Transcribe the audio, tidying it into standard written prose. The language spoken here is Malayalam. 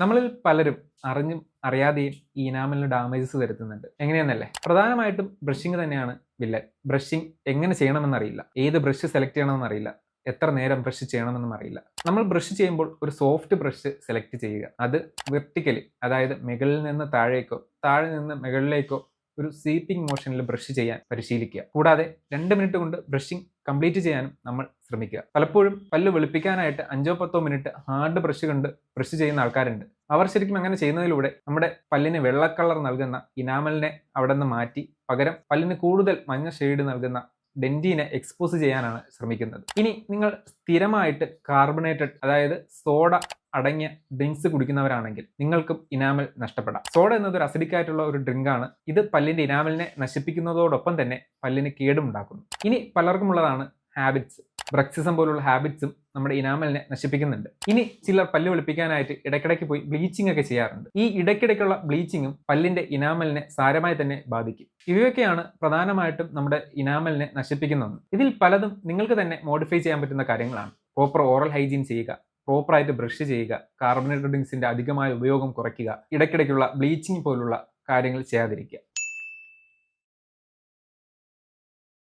നമ്മളിൽ പലരും അറിഞ്ഞും അറിയാതെയും ഈ ഇനാമലിന് ഡാമേജസ് വരുത്തുന്നുണ്ട്. എങ്ങനെയെന്നല്ലേ? പ്രധാനമായിട്ടും ബ്രഷിംഗ് തന്നെയാണ് വില്ലൻ. ബ്രഷിംഗ് എങ്ങനെ ചെയ്യണമെന്നറിയില്ല, ഏത് ബ്രഷ് സെലക്ട് ചെയ്യണമെന്നറിയില്ല, എത്ര നേരം ബ്രഷ് ചെയ്യണമെന്നും അറിയില്ല. നമ്മൾ ബ്രഷ് ചെയ്യുമ്പോൾ ഒരു സോഫ്റ്റ് ബ്രഷ് സെലക്ട് ചെയ്യുക. അത് വെർട്ടിക്കലി, അതായത് മുകളിൽ നിന്ന് താഴേക്കോ താഴെ നിന്ന് മുകളിലേക്കോ ഒരു സ്വീപ്പിംഗ് മോഷനിൽ ബ്രഷ് ചെയ്യാൻ പരിശീലിക്കുക. കൂടാതെ 2 മിനിറ്റ് കൊണ്ട് ബ്രഷിംഗ് കംപ്ലീറ്റ് ചെയ്യാനും നമ്മൾ ശ്രമിക്കുക. പലപ്പോഴും പല്ല് വെളുപ്പിക്കാനായിട്ട് 5-10 മിനിറ്റ് ഹാർഡ് ബ്രഷ് കൊണ്ട് ബ്രഷ് ചെയ്യുന്ന ആൾക്കാരുണ്ട്. അവർ ശരിക്കും അങ്ങനെ ചെയ്യുന്നതിലൂടെ നമ്മുടെ പല്ലിന് വെള്ള കളർ നൽകുന്ന ഇനാമലിനെ അവിടെ നിന്ന് മാറ്റി പകരം പല്ലിന് കൂടുതൽ മഞ്ഞ ഷെയ്ഡ് നൽകുന്ന ഡെന്റീനെ എക്സ്പോസ് ചെയ്യാനാണ് ശ്രമിക്കുന്നത്. ഇനി നിങ്ങൾ സ്ഥിരമായിട്ട് കാർബണേറ്റഡ്, അതായത് സോഡ അടങ്ങിയ ഡ്രിങ്ക്സ് കുടിക്കുന്നവരാണെങ്കിൽ നിങ്ങൾക്കും ഇനാമൽ നഷ്ടപ്പെടാം. സോഡ എന്നത് ഒരു അസിഡിക് ആയിട്ടുള്ള ഒരു ഡ്രിങ്ക് ആണ്. ഇത് പല്ലിന്റെ ഇനാമലിനെ നശിപ്പിക്കുന്നതോടൊപ്പം തന്നെ പല്ലിന് കേടുണ്ടാക്കുന്നു. ഇനി പലർക്കും ഉള്ളതാണ് ഹാബിറ്റ്സ്. ബ്രക്സിസം പോലുള്ള ഹാബിറ്റ്സും നമ്മുടെ ഇനാമലിനെ നശിപ്പിക്കുന്നുണ്ട്. ഇനി ചിലർ പല്ല് വെളുപ്പിക്കാനായിട്ട് ഇടയ്ക്കിടയ്ക്ക് പോയി ബ്ലീച്ചിങ് ഒക്കെ ചെയ്യാറുണ്ട്. ഈ ഇടയ്ക്കിടയ്ക്കുള്ള ബ്ലീച്ചിങ്ങും പല്ലിന്റെ ഇനാമലിനെ സാരമായി തന്നെ ബാധിക്കും. ഇവയൊക്കെയാണ് പ്രധാനമായിട്ടും നമ്മുടെ ഇനാമലിനെ നശിപ്പിക്കുന്നത്. ഇതിൽ പലതും നിങ്ങൾക്ക് തന്നെ മോഡിഫൈ ചെയ്യാൻ പറ്റുന്ന കാര്യങ്ങളാണ്. പ്രോപ്പർ ഓറൽ ഹൈജീൻ ചെയ്യുക, പ്രോപ്പറായിട്ട് ബ്രഷ് ചെയ്യുക, കാർബണേറ്റഡ് ഡ്രിങ്ക്സിന്റെ അധികമായ ഉപയോഗം കുറയ്ക്കുക, ഇടയ്ക്കിടയ്ക്കുള്ള ബ്ലീച്ചിങ് പോലുള്ള കാര്യങ്ങൾ ചെയ്യാതിരിക്കുക.